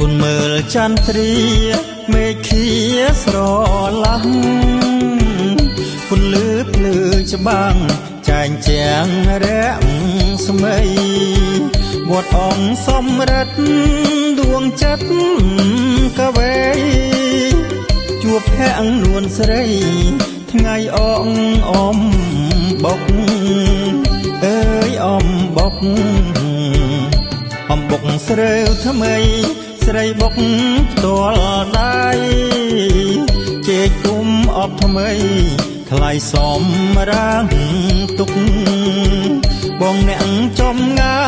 គុណមើលចន្ទ្រាមេឃាស្រឡះគុណលឺភ្លឺច្បាំងចែងជាងរាំងស្មីវត្តអង្គសំរិទ្ធដួងចិត្តកវេជួបភ័ក្រនួនស្រីថ្ងៃអងអំបុកអើយអំបុកអំបុកស្រើថ្មីស្រីបុកផ្ទាល់ដៃជែកគុំអបថ្មីថ្លៃសំរាងទុកបងអ្នកចំងា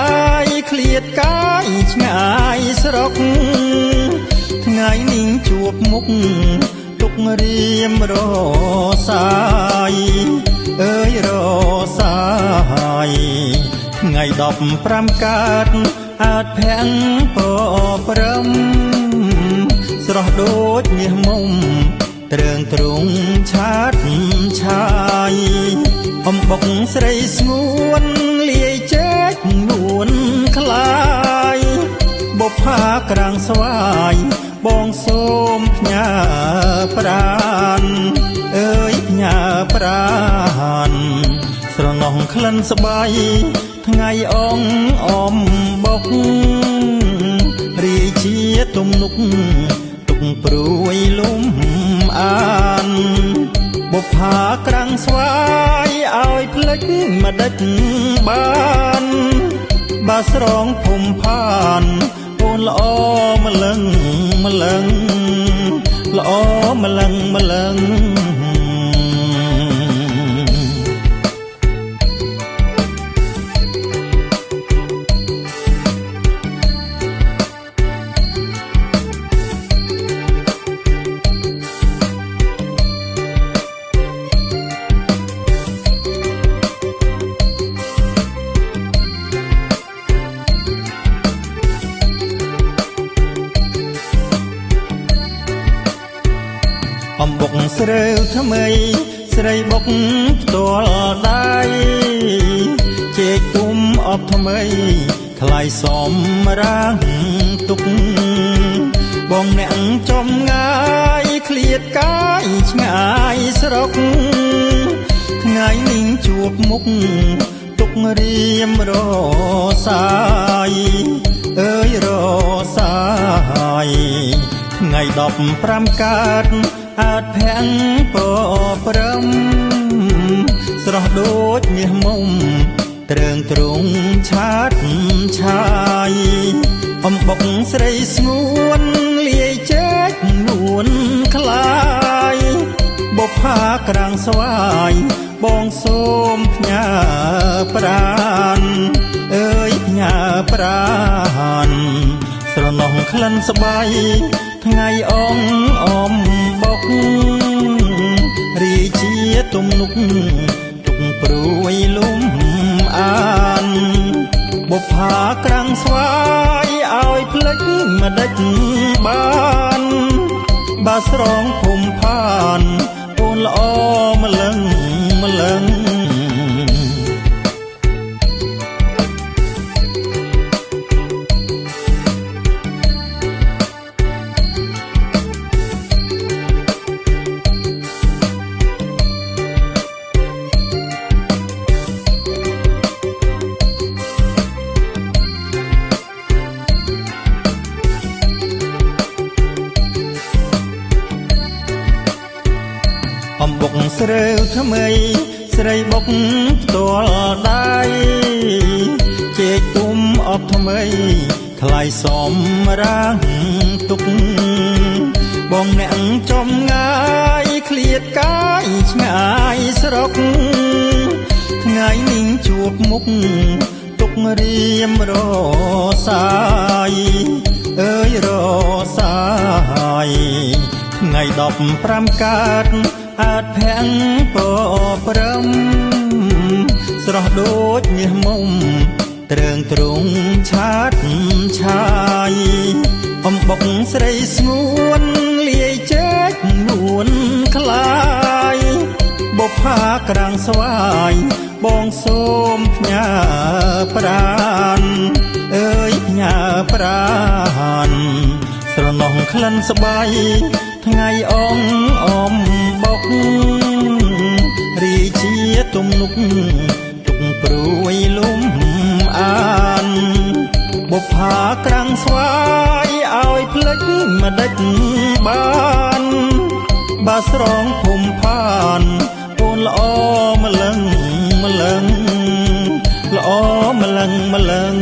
យឃ្លាតកាយឆ្ងាយស្រុកថ្ងៃនេះជួបមុខទុករៀមរសាយអើយរសាយថ្ងៃ15កើតអាចភាំងពព្រំស្រស់ដូចមាសមុំត្រើងទ្រុងឆាតឆាយអំបុកស្រីស្ងួនលាយជែកនួនខ្លាយបុប្ផាក្រាំងស្វាយបងសូមផ្ញើប្រានអើយផ្ញើប្រានស្រណោះក្លិនស្បៃថ្ងៃអងអំបុករីជាទំនុកទុកព្រួយលំអានបុប្ផាក្រាំងស្វាយឲ្យភ្លេចមកដេចបានបើស្រងភុំផានអូនល្អម្លឹងម្លឹងល្អម្លឹងម្លឹងអំបុកស្រើថ្មីស្រីបុកផ្ទាល់ដៃជែកគុំអបថ្មីថ្លៃសំរាងទុកបងអ្នកចំងាយឃ្លាតកាយឆ្ងាយស្រុកថ្ងៃនេះជួបមុខទុករៀមរសាយអើយរសាយថ្ងៃ15កើតអាចភាំងពព្រំស្រស់ដូចមាសមុំត្រើងទ្រុងឆាតឆាយអំបុកស្រីស្ងួនលាយជែកនួនខ្លាយបុប្ផាក្រាំងស្វាយបងសូមផ្ញើប្រានអើយផ្ញើប្រានស្រណោះក្លិនស្បៃថ្ងៃអងអំបុករីជាទំនុកទុកព្រួយលំអានបុប្ផាក្រាំងស្វាយឲ្យភ្លេចមកដេចបានបើស្រងភុំផានអូនល្អម្លឹងម្លឹងអំបុកស្រើថ្មីស្រីបុកផ្ទាល់ដៃជែកគុំអបថ្មីថ្លៃសំរាងទុកបងអ្នកចំងាយឃ្លាតកាយឆ្ងាយស្រុកថ្ងៃនេះជួបមុខទុករៀមរសាយអើយរសាយថ្ងៃ15កើតអាចភាំងពព្រំស្រស់ដូចមាសមុំត្រើងទ្រុងឆាតឆាយអំបុកស្រីស្ងួនលាយជែកនួនខ្លាយបុប្ផាក្រាំងស្វាយបងសូមផ្ញើប្រានអើយផ្ញើប្រាន สบายថ្ងៃអងអមបុករីជាទំនុកទុកព្រួយលំអានបុប្ផាក្រាំងស្វាយឲ្យភ្លេចម្ដេចបានបើស្រងភូមិផានកូនល្អម្លឹងម្លឹងល្អម្លឹងម្លឹង